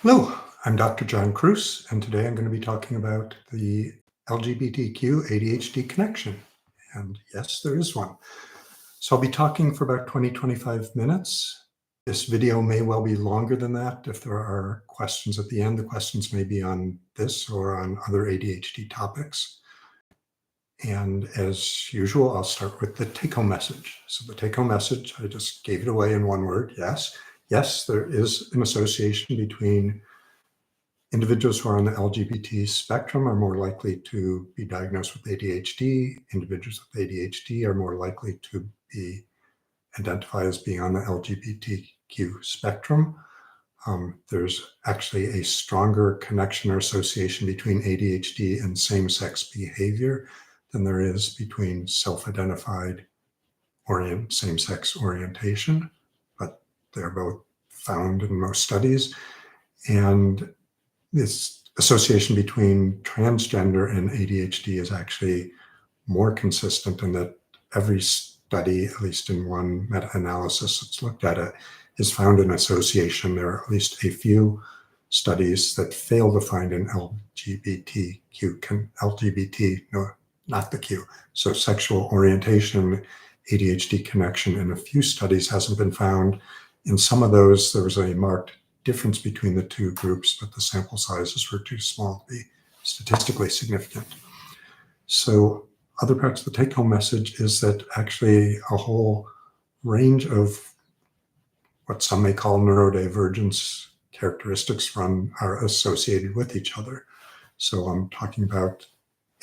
Hello, I'm Dr. John Cruz, and today I'm going to be talking about the LGBTQ ADHD connection. And yes, there is one. So I'll be talking for about 20-25 minutes. This video may well be longer than that. If there are questions at the end, the questions may be on this or on other ADHD topics. And as usual, I'll start with the take-home message. So the take-home message, I just gave it away in one word, yes. Yes, there is an association between individuals who are on the LGBT spectrum are more likely to be diagnosed with ADHD. Individuals with ADHD are more likely to be identified as being on the LGBTQ spectrum. There's actually a stronger connection or association between ADHD and same-sex behavior than there is between self-identified same-sex orientation, but they're both found in most studies. And this association between transgender and ADHD is actually more consistent in that every study, at least in one meta-analysis that's looked at it, has found an association. There are at least a few studies that fail to find an so sexual orientation, ADHD connection in a few studies hasn't been found. In some of those, there was a marked difference between the two groups, but the sample sizes were too small to be statistically significant. So other parts of the take-home message is that actually a whole range of what some may call neurodivergence characteristics are associated with each other. So I'm talking about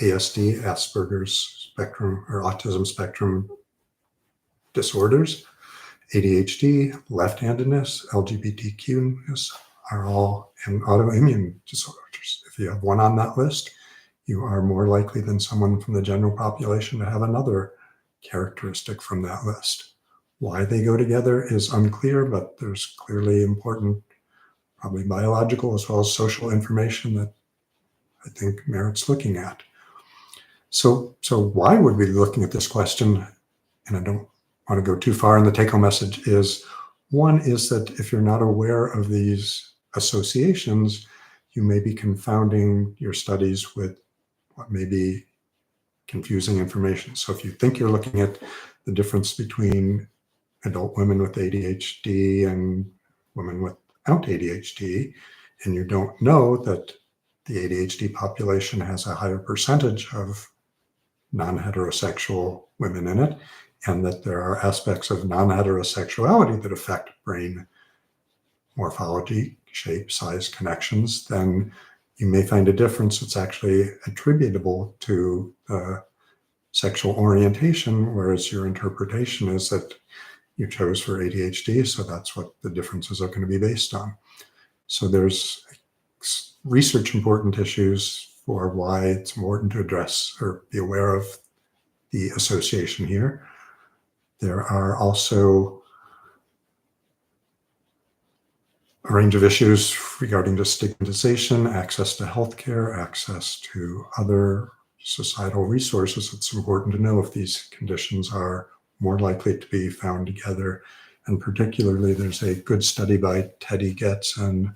ASD, Asperger's spectrum or autism spectrum disorders, ADHD, left-handedness, LGBTQ-ness are all and autoimmune disorders. If you have one on that list, you are more likely than someone from the general population to have another characteristic from that list. Why they go together is unclear, but there's clearly important, probably biological as well as social information that I think merits looking at. So why would we be looking at this question? And I don't want to go too far, and the take-home message is, one is that if you're not aware of these associations, you may be confounding your studies with what may be confusing information. So if you think you're looking at the difference between adult women with ADHD and women without ADHD, and you don't know that the ADHD population has a higher percentage of non-heterosexual women in it, and that there are aspects of non-heterosexuality that affect brain morphology, shape, size, connections, then you may find a difference that's actually attributable to sexual orientation, whereas your interpretation is that you chose for ADHD, so that's what the differences are going to be based on. So there's research important issues for why it's important to address or be aware of the association here. There are also a range of issues regarding the stigmatization, access to healthcare, access to other societal resources. It's important to know if these conditions are more likely to be found together. And particularly, there's a good study by Teddy Getz and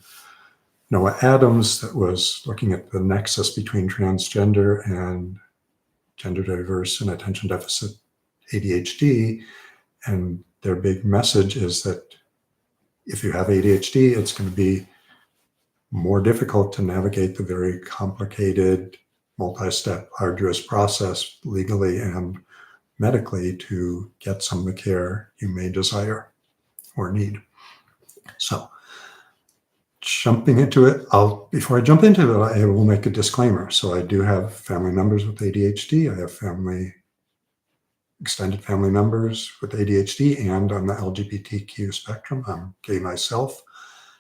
Noah Adams that was looking at the nexus between transgender and gender diverse and attention deficit ADHD. And their big message is that if you have ADHD, it's going to be more difficult to navigate the very complicated, multi-step, arduous process legally and medically to get some of the care you may desire or need. So jumping into it, before I jump into it, I will make a disclaimer. So I do have family members with ADHD. I have extended family members with ADHD and on the LGBTQ spectrum. I'm gay myself.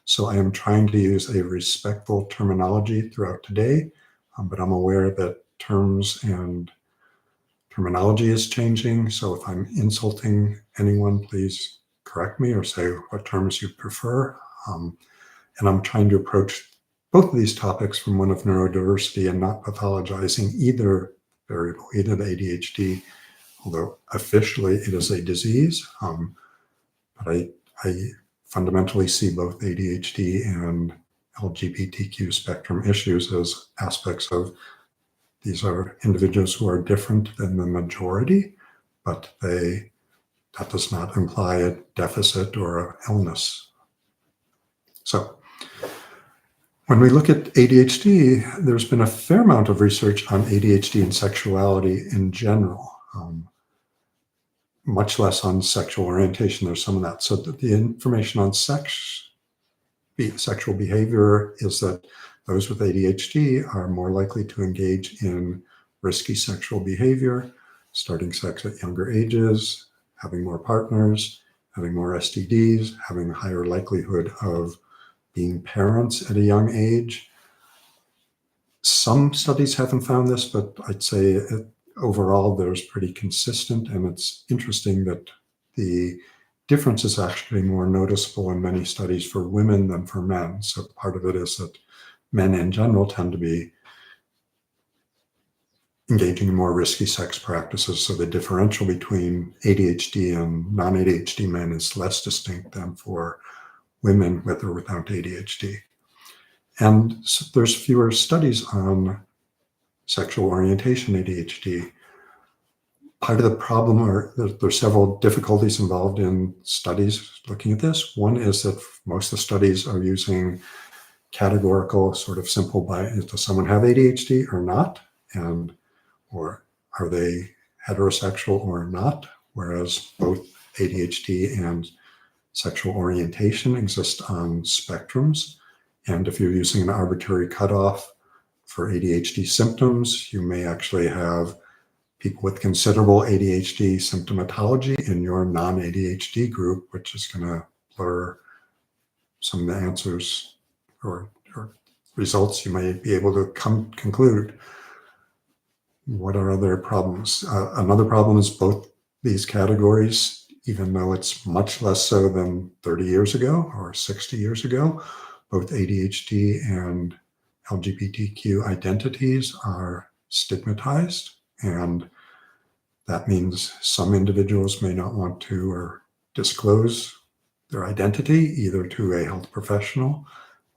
So I am trying to use a respectful terminology throughout today, but I'm aware that terms and terminology is changing. So if I'm insulting anyone, please correct me or say what terms you prefer. And I'm trying to approach both of these topics from one of neurodiversity and not pathologizing either variable, either the ADHD, although officially it is a disease. But I fundamentally see both ADHD and LGBTQ spectrum issues as aspects of these are individuals who are different than the majority, but that does not imply a deficit or an illness. So when we look at ADHD, there's been a fair amount of research on ADHD and sexuality in general, much less on sexual orientation. There's some of that. So the information on sexual behavior is that those with ADHD are more likely to engage in risky sexual behavior, starting sex at younger ages, having more partners, having more STDs, having a higher likelihood of being parents at a young age. Some studies haven't found this, but I'd say overall there's pretty consistent, and it's interesting that the difference is actually more noticeable in many studies for women than for men. So part of it is that men in general tend to be engaging in more risky sex practices. So the differential between ADHD and non-ADHD men is less distinct than for women with or without ADHD. And so there's fewer studies on sexual orientation ADHD. Part of the problem are there's several difficulties involved in studies looking at this. One is that most of the studies are using categorical, sort of simple does someone have ADHD or not? Or are they heterosexual or not? Whereas both ADHD and sexual orientation exist on spectrums. And if you're using an arbitrary cutoff for ADHD symptoms, you may actually have people with considerable ADHD symptomatology in your non-ADHD group, which is going to blur some of the answers or results you may be able to conclude. What are other problems? Another problem is both these categories, even though it's much less so than 30 years ago or 60 years ago, both ADHD and LGBTQ identities are stigmatized. And that means some individuals may not want to or disclose their identity either to a health professional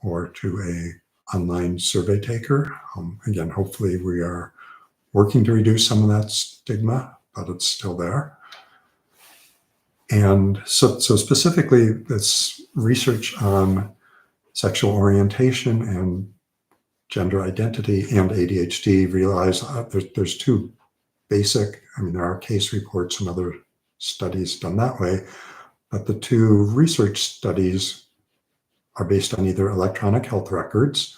or to a online survey taker. Again, hopefully we are working to reduce some of that stigma, but it's still there. And so specifically, this research on sexual orientation and gender identity and ADHD realize there's two basic, there are case reports and other studies done that way, but the two research studies are based on either electronic health records,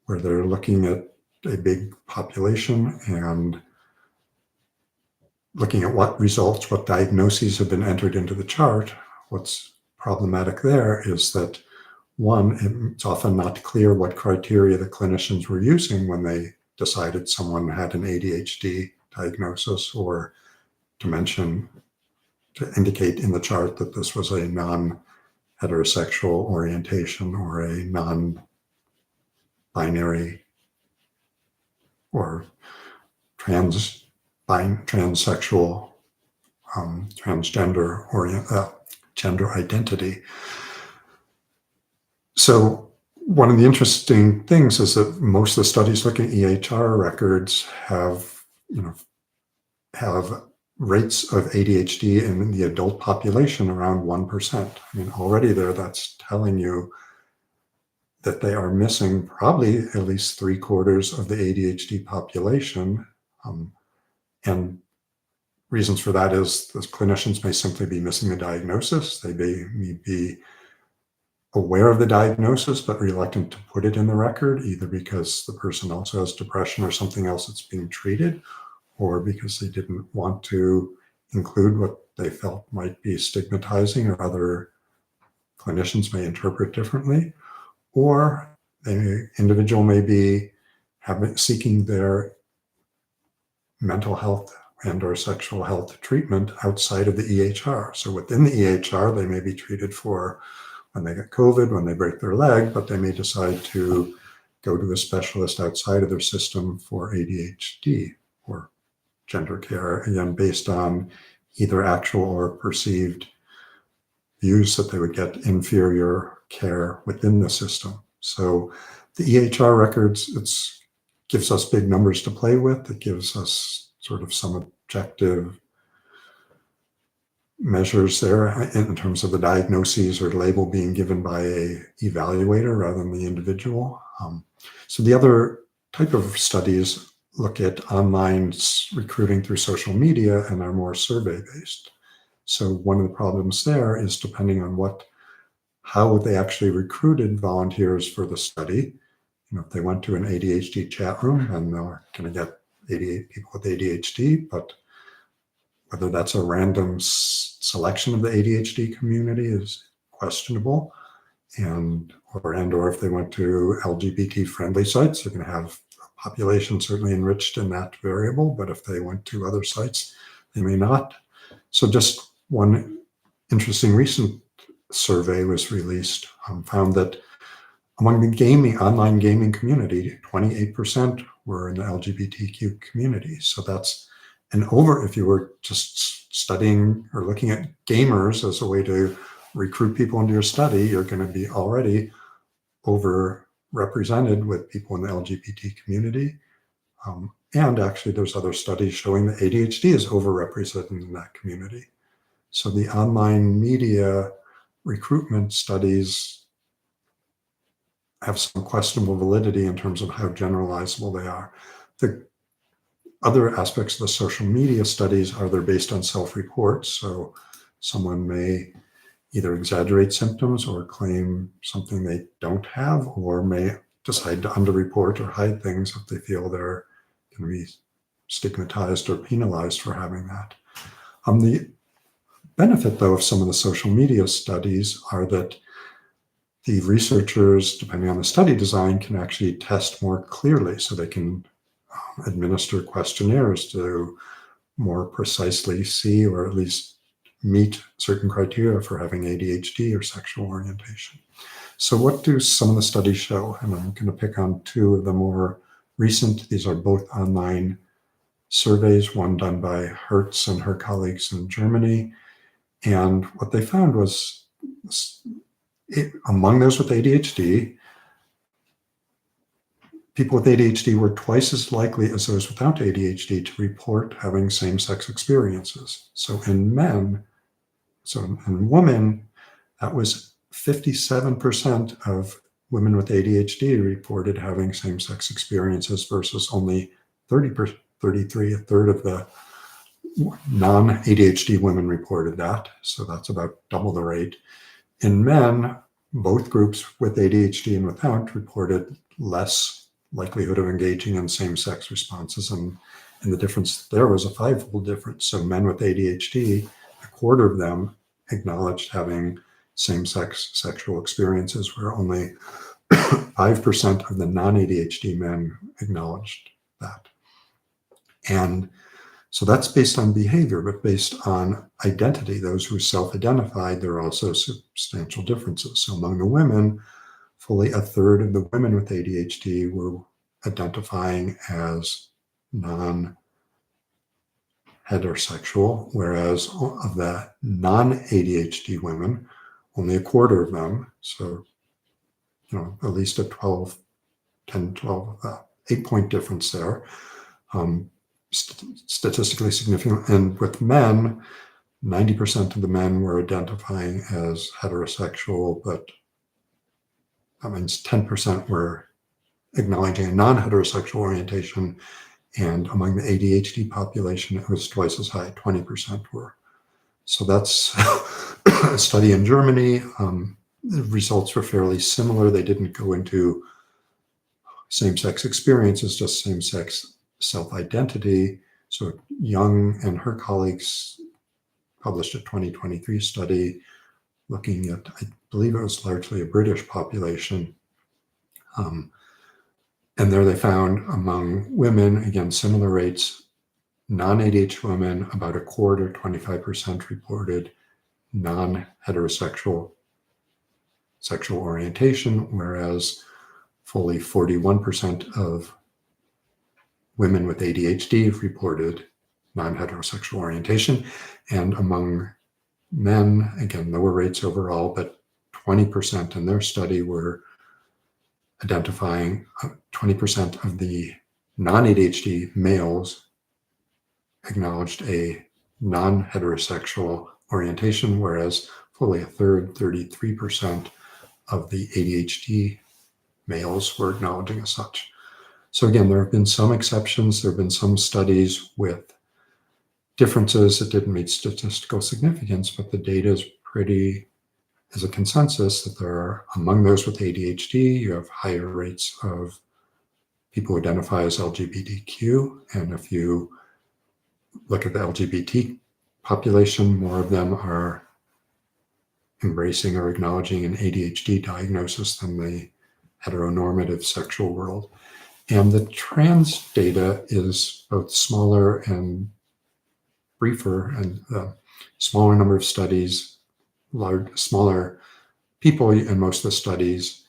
where they're looking at a big population and looking at what results, what diagnoses have been entered into the chart. What's problematic there is that, one, it's often not clear what criteria the clinicians were using when they decided someone had an ADHD diagnosis, or to indicate in the chart that this was a non-heterosexual orientation or a non-binary or transsexual, transgender gender identity. So one of the interesting things is that most of the studies looking at EHR records have rates of ADHD in the adult population around 1%. Already there, that's telling you that they are missing probably at least 3/4 of the ADHD population. And reasons for that is the clinicians may simply be missing the diagnosis. They may be aware of the diagnosis, but reluctant to put it in the record, either because the person also has depression or something else that's being treated, or because they didn't want to include what they felt might be stigmatizing or other clinicians may interpret differently. Or the individual may be seeking their mental health and or sexual health treatment outside of the EHR. So within the EHR, they may be treated for when they get COVID, when they break their leg, but they may decide to go to a specialist outside of their system for ADHD or gender care, again, based on either actual or perceived views that they would get inferior care within the system. So the EHR records, gives us big numbers to play with. It gives us sort of some objective measures there in terms of the diagnoses or label being given by a evaluator rather than the individual. So the other type of studies look at online recruiting through social media and are more survey-based. So one of the problems there is, depending on how they actually recruited volunteers for the study. If they went to an ADHD chat room, then they're going to get 88 people with ADHD, but whether that's a random selection of the ADHD community is questionable. Or if they went to LGBT friendly sites, they're going to have a population certainly enriched in that variable, but if they went to other sites, they may not. So just one interesting recent survey was released, found that among the online gaming community, 28% were in the LGBTQ community. So that's if you were just studying or looking at gamers as a way to recruit people into your study, you're going to be already overrepresented with people in the LGBT community. And actually, there's other studies showing that ADHD is overrepresented in that community. So the online media recruitment studies have some questionable validity in terms of how generalizable they are. The other aspects of the social media studies are they're based on self-reports. So someone may either exaggerate symptoms or claim something they don't have, or may decide to underreport or hide things if they feel they're going to be stigmatized or penalized for having that. The benefit, though, of some of the social media studies are that the researchers, depending on the study design, can actually test more clearly. So they can administer questionnaires to more precisely see, or at least meet, certain criteria for having ADHD or sexual orientation. So what do some of the studies show? And I'm going to pick on two of the more recent. These are both online surveys, one done by Hertz and her colleagues in Germany. And what they found was, among those with ADHD, people with ADHD were twice as likely as those without ADHD to report having same-sex experiences. So in women, that was 57% of women with ADHD reported having same-sex experiences versus only 33, a third of the non-ADHD women reported that. So that's about double the rate. In men, both groups with ADHD and without reported less likelihood of engaging in same-sex responses. And the difference there was a fivefold difference. So men with ADHD, a quarter of them acknowledged having same-sex sexual experiences, where only 5% of the non-ADHD men acknowledged that. And so that's based on behavior, but based on identity. Those who self-identified, there are also substantial differences. So among the women, fully a third of the women with ADHD were identifying as non-heterosexual, whereas of the non-ADHD women, only a quarter of them, so at least a 8-point difference there, statistically significant. And with men, 90% of the men were identifying as heterosexual, but that means 10% were acknowledging a non-heterosexual orientation. And among the ADHD population, it was twice as high, 20% were. So that's a study in Germany. The results were fairly similar. They didn't go into same-sex experiences, just same-sex self-identity. So Young and her colleagues published a 2023 study looking at, I believe it was largely a British population. And there they found among women, again, similar rates. Non-ADHD women, about a quarter, 25%, reported non-heterosexual sexual orientation, whereas fully 41% of women with ADHD reported non-heterosexual orientation. And among Men, again, lower rates overall, but 20% in their study were identifying 20% of the non-ADHD males acknowledged a non-heterosexual orientation, whereas fully a third, 33% of the ADHD males were acknowledging as such. So again, there have been some exceptions. There have been some studies with differences that didn't meet statistical significance, but the data is a consensus that there are, among those with ADHD, you have higher rates of people who identify as LGBTQ. And if you look at the LGBT population, more of them are embracing or acknowledging an ADHD diagnosis than the heteronormative sexual world. And the trans data is both smaller and briefer, and smaller number of studies, smaller people in most of the studies.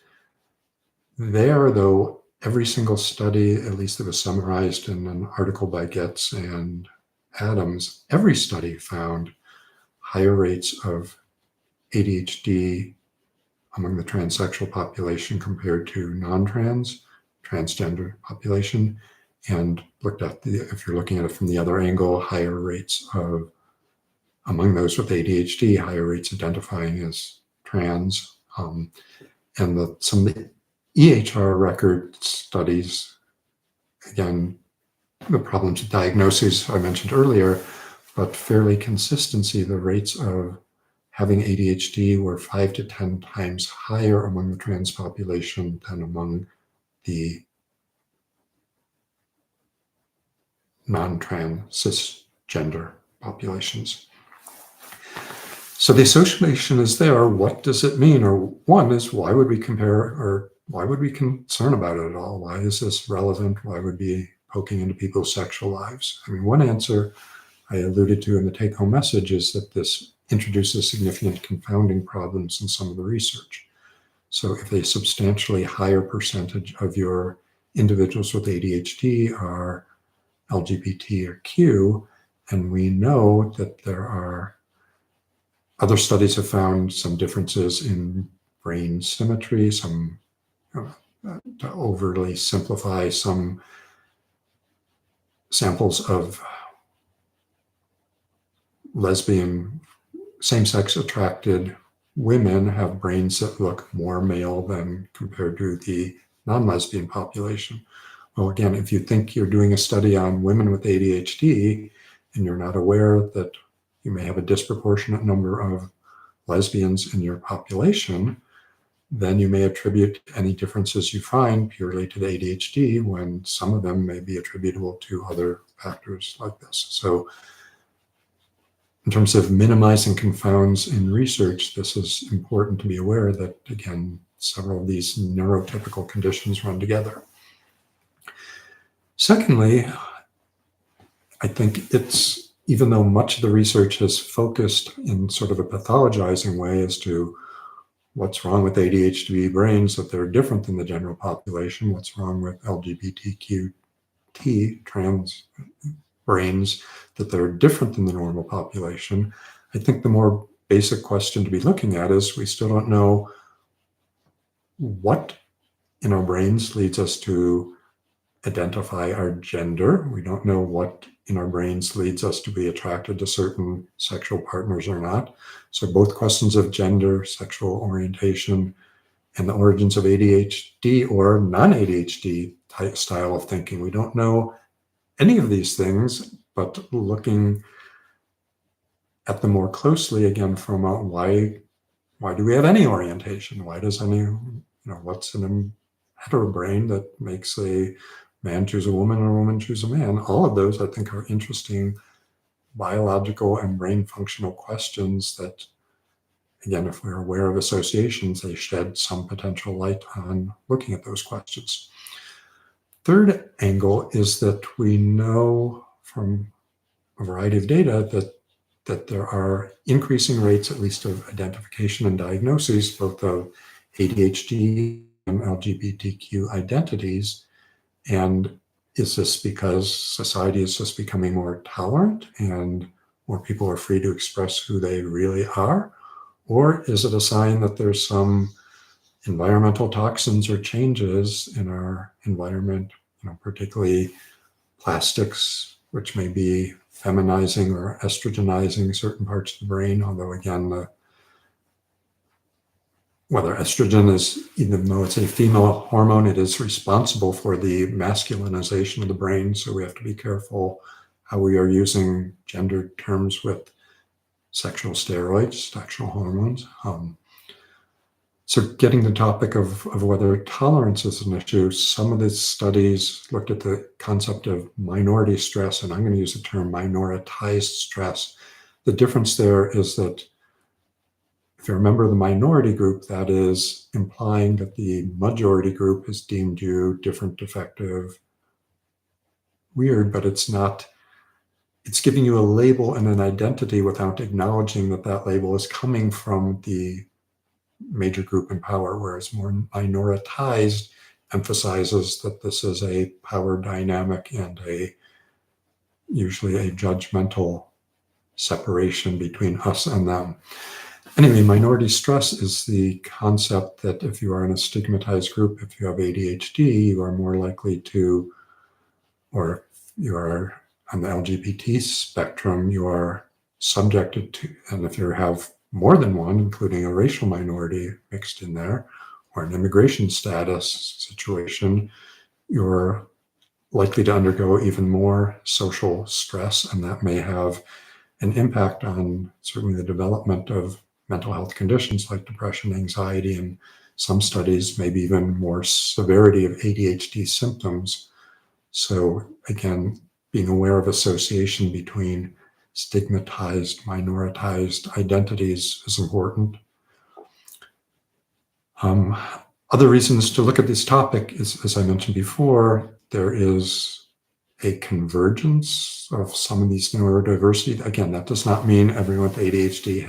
There, though, every single study, at least that was summarized in an article by Getz and Adams, every study found higher rates of ADHD among the transsexual population compared to non-trans, transgender population, and looked at if you're looking at it from the other angle, higher rates of, among those with ADHD, higher rates identifying as trans. And some of the EHR record studies, again, the problems with diagnoses I mentioned earlier, but fairly consistency, the rates of having ADHD were 5 to 10 times higher among the trans population than among the non-trans cisgender populations. So the association is there. What does it mean? Or one is, why would we compare, or why would we concern about it at all? Why is this relevant? Why would we be poking into people's sexual lives? I mean, one answer I alluded to in the take-home message is that this introduces significant confounding problems in some of the research. So if a substantially higher percentage of your individuals with ADHD are LGBT or Q, and we know that there are other studies have found some differences in brain symmetry, some to overly simplify, some samples of lesbian, same-sex attracted women have brains that look more male than compared to the non-lesbian population. Well, again, if you think you're doing a study on women with ADHD and you're not aware that you may have a disproportionate number of lesbians in your population, then you may attribute any differences you find purely to the ADHD when some of them may be attributable to other factors like this. So in terms of minimizing confounds in research, this is important to be aware that, again, several of these neurotypical conditions run together. Secondly, I think it's, even though much of the research has focused in sort of a pathologizing way as to what's wrong with ADHD brains, that they're different than the general population, what's wrong with LGBTQ trans brains, that they're different than the normal population. I think the more basic question to be looking at is, we still don't know what in our brains leads us to identify our gender. We don't know what in our brains leads us to be attracted to certain sexual partners or not. So both questions of gender, sexual orientation, and the origins of ADHD or non-ADHD type style of thinking. We don't know any of these things, but looking at them more closely, again, from a why do we have any orientation? Why does any, what's in a hetero brain that makes a man choose a woman or a woman choose a man? All of those, I think, are interesting biological and brain functional questions that, again, if we're aware of associations, they shed some potential light on looking at those questions. Third angle is that we know from a variety of data that there are increasing rates, at least of identification and diagnoses, both of ADHD and LGBTQ identities. And is this because society is just becoming more tolerant and more people are free to express who they really are? Or is it a sign that there's some environmental toxins or changes in our environment, particularly plastics, which may be feminizing or estrogenizing certain parts of the brain, although again, whether estrogen is, even though it's a female hormone, it is responsible for the masculinization of the brain. So we have to be careful how we are using gendered terms with sexual steroids, sexual hormones. So getting the topic of whether tolerance is an issue, some of the studies looked at the concept of minority stress, and I'm going to use the term minoritized stress. The difference there is that if you're a member of the minority group, that is implying that the majority group has deemed you different, defective, weird, but it's not. It's giving you a label and an identity without acknowledging that that label is coming from the major group in power, whereas more minoritized emphasizes that this is a power dynamic and usually a judgmental separation between us and them. Anyway, minority stress is the concept that if you are in a stigmatized group, if you have ADHD, you are more likely to, or if you are on the LGBT spectrum, you are subjected to, and if you have more than one, including a racial minority mixed in there, or an immigration status situation, you're likely to undergo even more social stress, and that may have an impact on certainly the development of mental health conditions like depression, anxiety, and some studies, maybe even more severity of ADHD symptoms. So again, being aware of association between stigmatized, minoritized identities is important. Other reasons to look at this topic is, as I mentioned before, there is a convergence of some of these neurodiversity. Again, that does not mean everyone with ADHD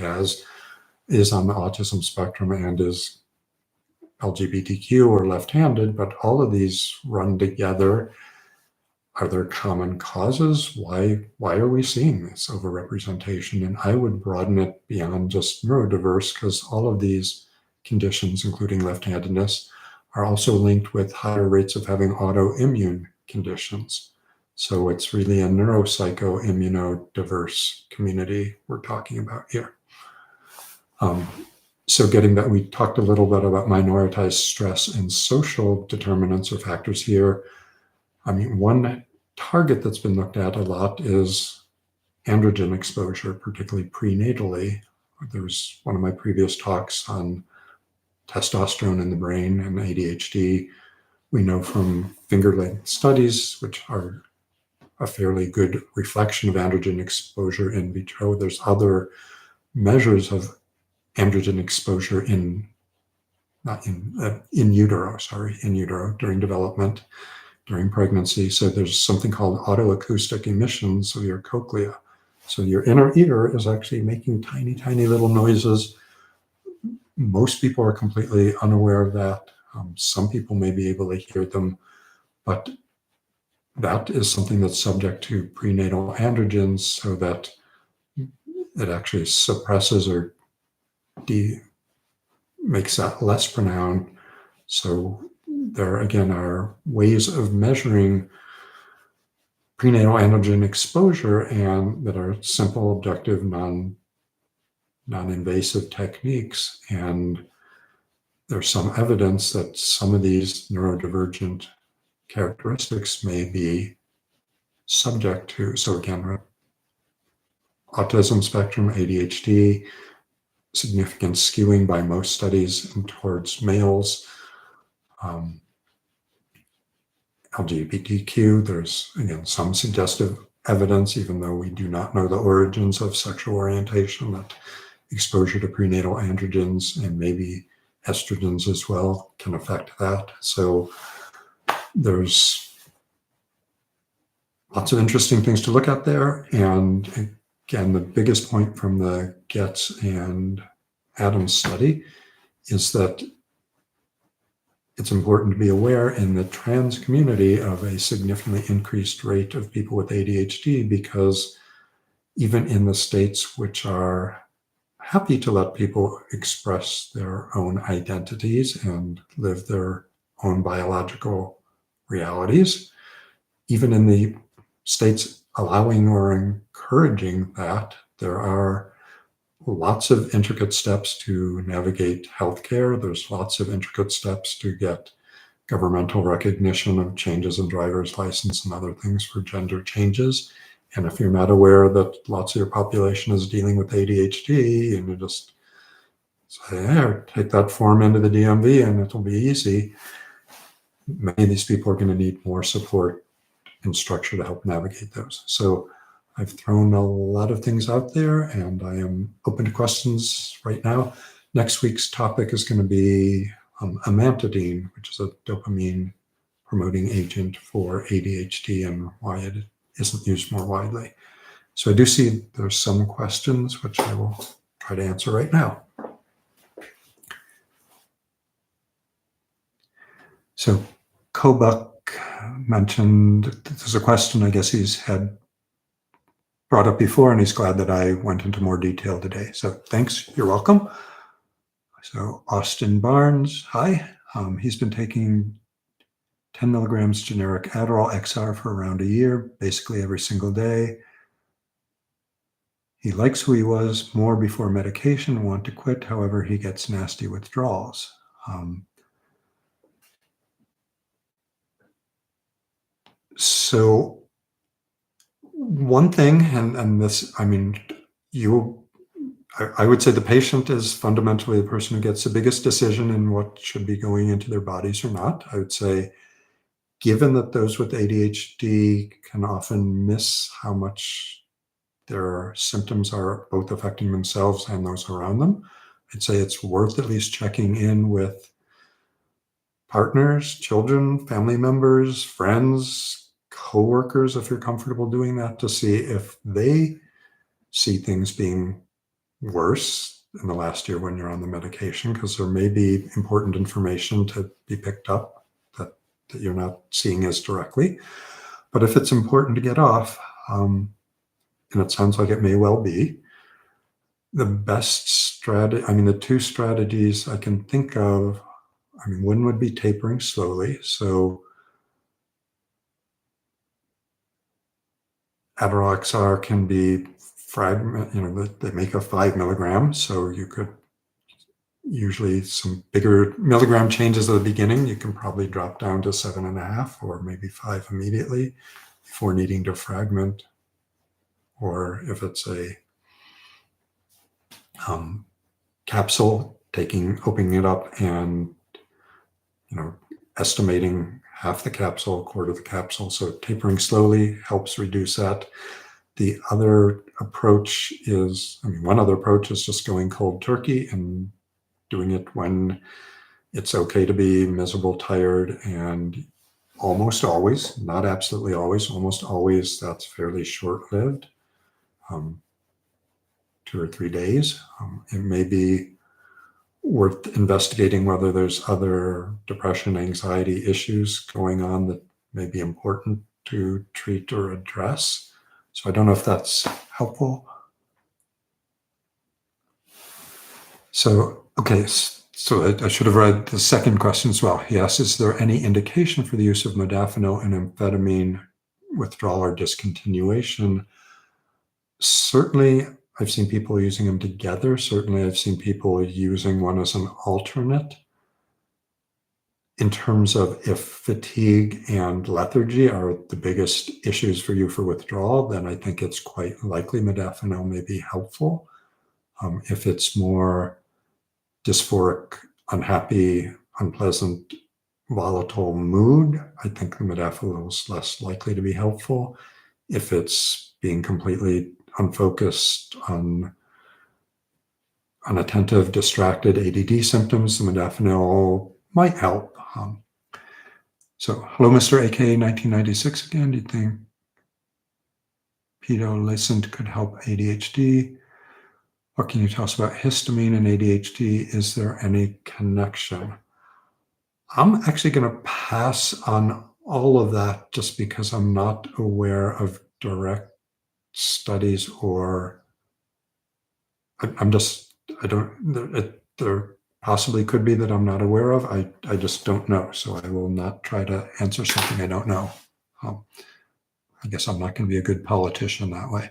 is on the autism spectrum and is LGBTQ or left-handed, but all of these run together. Are there common causes? Why are we seeing this overrepresentation? And I would broaden it beyond just neurodiverse, because all of these conditions, including left-handedness, are also linked with higher rates of having autoimmune conditions. So it's really a neuropsycho-immunodiverse community we're talking about here. So getting that, we talked a little bit about minoritized stress and social determinants or factors here. I mean, one target that's been looked at a lot is androgen exposure, particularly prenatally. There was one of my previous talks on testosterone in the brain and ADHD. We know from finger-length studies, which are a fairly good reflection of androgen exposure in vitro. There's other measures of androgen exposure in utero during development, during pregnancy. So there's something called autoacoustic emissions of your cochlea. So your inner ear is actually making tiny, tiny little noises. Most people are completely unaware of that. Some people may be able to hear them, but that is something that's subject to prenatal androgens, so that it actually suppresses or makes that less pronounced. So there again are ways of measuring prenatal androgen exposure and that are simple, objective, non-invasive techniques. And there's some evidence that some of these neurodivergent characteristics may be subject to, so again, autism spectrum, ADHD, significant skewing by most studies towards males. LGBTQ, there's again some suggestive evidence, even though we do not know the origins of sexual orientation, that exposure to prenatal androgens and maybe estrogens as well can affect that. So there's lots of interesting things to look at there. And again, the biggest point from the Getz and Adams study is that it's important to be aware in the trans community of a significantly increased rate of people with ADHD, because even in the states which are happy to let people express their own identities and live their own biological realities, even in the states allowing or encouraging that, there are lots of intricate steps to navigate healthcare. There's lots of intricate steps to get governmental recognition of changes in driver's license and other things for gender changes. And if you're not aware that lots of your population is dealing with ADHD, and you just say, hey, take that form into the DMV and it'll be easy, many of these people are going to need more support and structure to help navigate those. So I've thrown a lot of things out there, and I am open to questions right now. Next week's topic is going to be amantadine, which is a dopamine promoting agent for ADHD and why it isn't used more widely. So I do see there's some questions, which I will try to answer right now. So Kobuk mentioned there's a question I guess he's had brought up before, and he's glad that I went into more detail today. So thanks, you're welcome. So Austin Barnes, hi. He's been taking 10 milligrams generic Adderall XR for around a year, basically every single day. He likes who he was more before medication, want to quit. However, he gets nasty withdrawals. So one thing, and this, I mean, I would say the patient is fundamentally the person who gets the biggest decision in what should be going into their bodies or not. I would say, given that those with ADHD can often miss how much their symptoms are both affecting themselves and those around them, I'd say it's worth at least checking in with partners, children, family members, friends, coworkers, if you're comfortable doing that, to see if they see things being worse in the last year when you're on the medication, because there may be important information to be picked up that you're not seeing as directly. But if it's important to get off, and it sounds like it may well be, the best strategy, I mean, the two strategies I can think of, I mean, one would be tapering slowly. So Adderall XR can be fragment, they make a 5 milligrams. So you could usually some bigger milligram changes at the beginning, you can probably drop down to 7.5 or maybe 5 immediately before needing to fragment. Or if it's a capsule, opening it up and estimating half the capsule, a quarter of the capsule. So tapering slowly helps reduce that. The other approach is, one other approach is just going cold turkey and doing it when it's okay to be miserable, tired, and almost always, not absolutely always, almost always that's fairly short-lived, 2 or 3 days. It may be worth investigating whether there's other depression, anxiety issues going on that may be important to treat or address. So I don't know if that's helpful. So, okay, so I should have read the second question as well. He asks, is there any indication for the use of modafinil and amphetamine withdrawal or discontinuation? Certainly, I've seen people using them together. Certainly, I've seen people using one as an alternate. In terms of if fatigue and lethargy are the biggest issues for you for withdrawal, then I think it's quite likely modafinil may be helpful. If it's more dysphoric, unhappy, unpleasant, volatile mood, I think the modafinil is less likely to be helpful. If it's being completely unfocused, unattentive, distracted ADD symptoms, the modafinil might help. So, hello, Mr. AK 1996 again. Do you think pitolisant could help ADHD? What can you tell us about histamine and ADHD? Is there any connection? I'm actually going to pass on all of that just because I'm not aware of direct studies or I'm just, I don't, there possibly could be that I'm not aware of. I just don't know. So I will not try to answer something I don't know. Um, I guess I'm not going to be a good politician that way.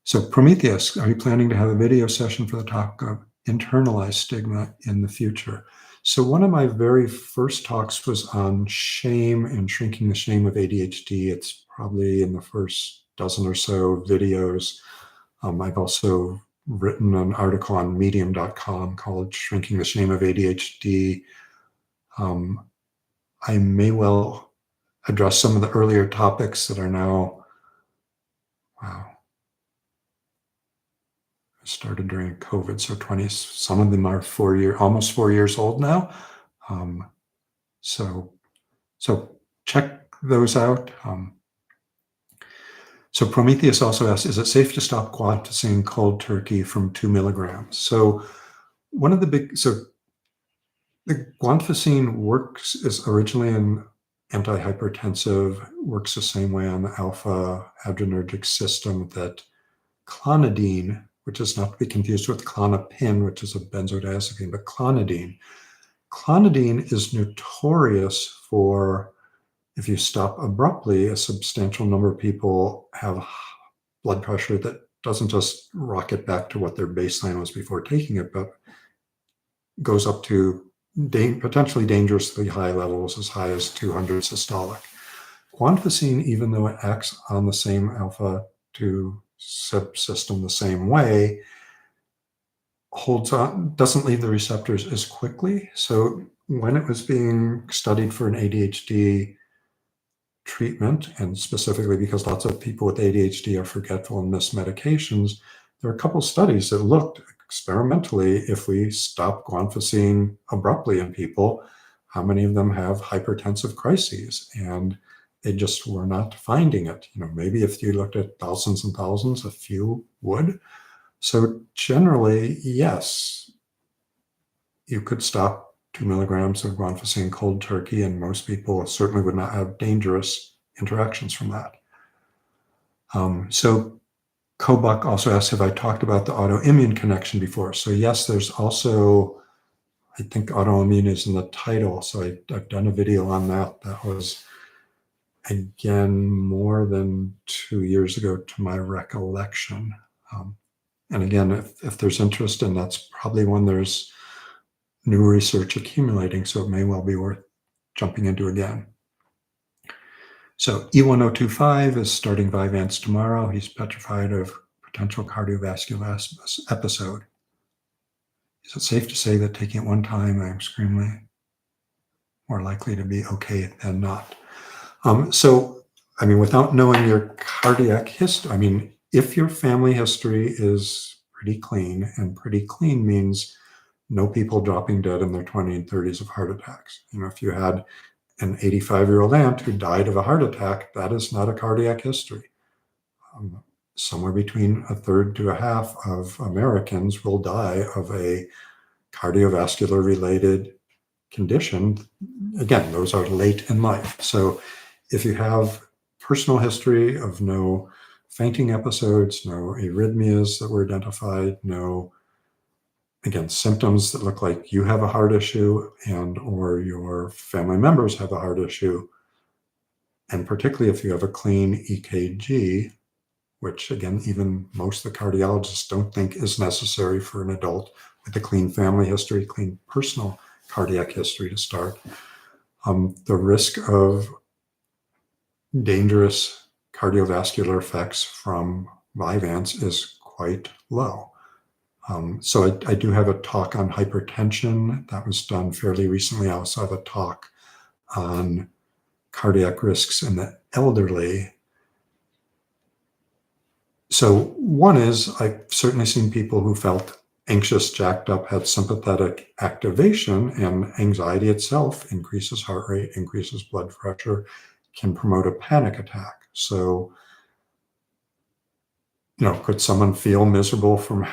So Prometheus, are you planning to have a video session for the topic of internalized stigma in the future? So one of my very first talks was on shame and shrinking the shame of ADHD. It's probably in the first dozen or so videos. I've also written an article on medium.com called Shrinking the Shame of ADHD. I may well address some of the earlier topics that are now, wow, started during COVID, so 20, some of them are almost 4 years old now. Um, so, so check those out. So Prometheus also asks, is it safe to stop guanfacine cold turkey from 2 milligrams? So the guanfacine is originally an antihypertensive, works the same way on the alpha adrenergic system that clonidine, which is not to be confused with Klonopin, which is a benzodiazepine, but clonidine. Clonidine is notorious for, if you stop abruptly, a substantial number of people have blood pressure that doesn't just rocket back to what their baseline was before taking it, but goes up to potentially dangerously high levels, as high as 200 systolic. Guanfacine, even though it acts on the same alpha 2 subsystem the same way, holds on, doesn't leave the receptors as quickly. So when it was being studied for an ADHD treatment, and specifically because lots of people with ADHD are forgetful and miss medications, there are a couple studies that looked experimentally, if we stop guanfacine abruptly in people, how many of them have hypertensive crises? And they just were not finding it. Maybe if you looked at thousands and thousands, a few would. So generally, yes, you could stop 2 milligrams of guanfacine cold turkey, and most people certainly would not have dangerous interactions from that. So Kobach also asked, have I talked about the autoimmune connection before? So yes, there's also, I think autoimmune is in the title. So I've done a video on that. That was, again, more than 2 years ago to my recollection. And again, if there's interest, and that's probably when there's new research accumulating, so it may well be worth jumping into again. So E1025 is starting Vyvanse tomorrow. He's petrified of potential cardiovascular episode. Is it safe to say that taking it one time, I'm extremely more likely to be okay than not? Without knowing your cardiac history, if your family history is pretty clean, and pretty clean means no people dropping dead in their 20s and 30s of heart attacks. If you had an 85-year-old aunt who died of a heart attack, that is not a cardiac history. Somewhere between a third to a half of Americans will die of a cardiovascular related condition. Again, those are late in life. So if you have personal history of no fainting episodes, no arrhythmias that were identified, no, again, symptoms that look like you have a heart issue and or your family members have a heart issue, and particularly if you have a clean EKG, which again, even most of the cardiologists don't think is necessary for an adult with a clean family history, clean personal cardiac history to start, the risk of dangerous cardiovascular effects from Vyvanse is quite low. So I do have a talk on hypertension that was done fairly recently. I also have a talk on cardiac risks in the elderly. So one is, I've certainly seen people who felt anxious, jacked up, had sympathetic activation, and anxiety itself increases heart rate, increases blood pressure, can promote a panic attack. So, could someone feel miserable from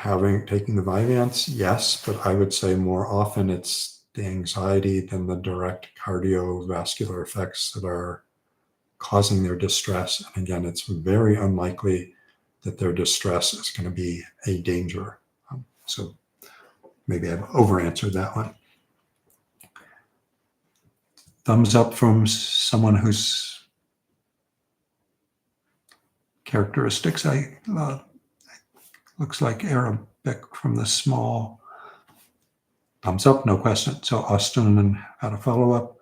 taking the Vyvanse? Yes, but I would say more often it's the anxiety than the direct cardiovascular effects that are causing their distress. And again, it's very unlikely that their distress is going to be a danger. So maybe I've over-answered that one. Thumbs up from someone whose characteristics looks like Arabic from the small. Thumbs up, no question. So Austin had a follow-up.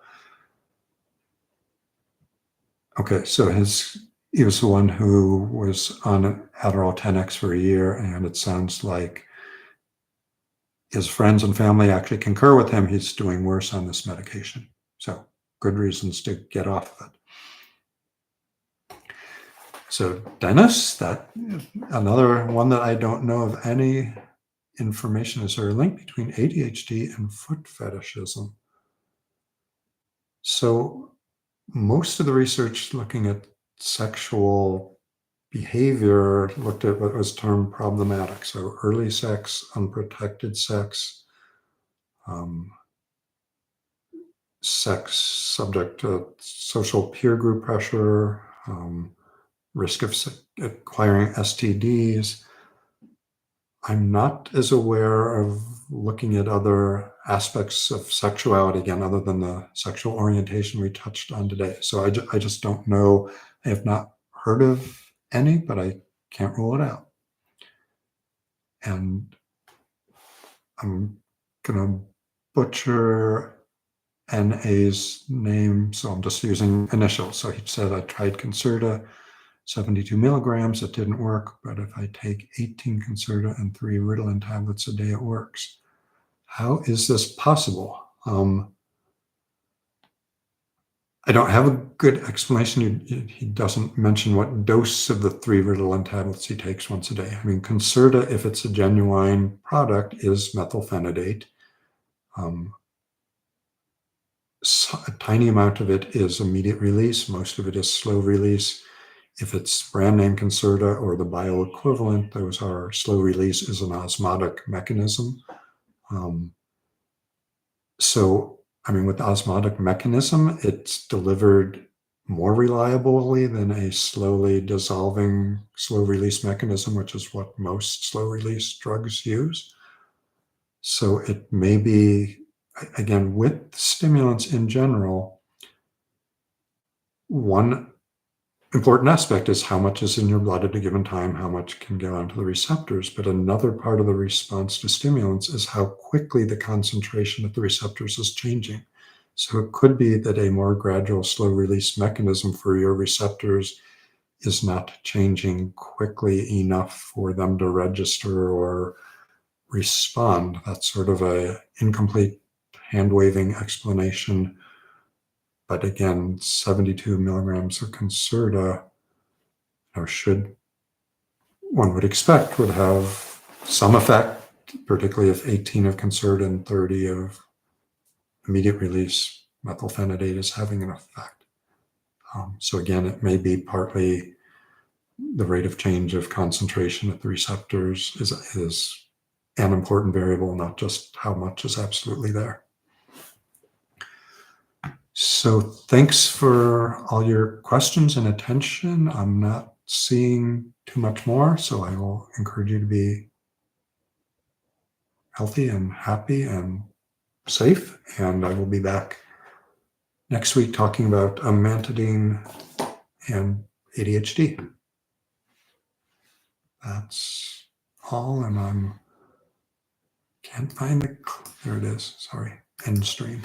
Okay, so he was the one who was on Adderall 10X for a year, and it sounds like his friends and family actually concur with him. He's doing worse on this medication. So good reasons to get off of it. So Dennis, that another one that I don't know of any information. Is there a link between ADHD and foot fetishism? So most of the research looking at sexual behavior looked at what was termed problematic. So early sex, unprotected sex, sex subject to social peer group pressure, risk of acquiring STDs. I'm not as aware of looking at other aspects of sexuality, again, other than the sexual orientation we touched on today. So I just don't know. I have not heard of any, but I can't rule it out. And I'm going to butcher NA's name, so I'm just using initials. So he said, I tried Concerta, 72 milligrams, it didn't work, but if I take 18 Concerta and 3 Ritalin tablets a day, it works. How is this possible? I don't have a good explanation. He doesn't mention what dose of the 3 Ritalin tablets he takes once a day. I mean, Concerta, if it's a genuine product, is methylphenidate. A tiny amount of it is immediate release. Most of it is slow release. If it's brand name Concerta or the bioequivalent, those are slow release is an osmotic mechanism. So, I mean, with the osmotic mechanism, it's delivered more reliably than a slowly dissolving slow release mechanism, which is what most slow release drugs use. So it may be, again, with stimulants in general, one important aspect is how much is in your blood at a given time, how much can go onto the receptors. But another part of the response to stimulants is how quickly the concentration at the receptors is changing. So it could be that a more gradual slow release mechanism for your receptors is not changing quickly enough for them to register or respond. That's sort of an incomplete hand-waving explanation. But again, 72 milligrams of Concerta, or should one would expect, would have some effect, particularly if 18 of Concerta and 30 of immediate release methylphenidate is having an effect. So again, it may be partly the rate of change of concentration at the receptors is an important variable, not just how much is absolutely there. So thanks for all your questions and attention. I'm not seeing too much more, so I will encourage you to be healthy and happy and safe. And I will be back next week talking about amantadine and ADHD. That's all, and can't find there it is, sorry, end stream.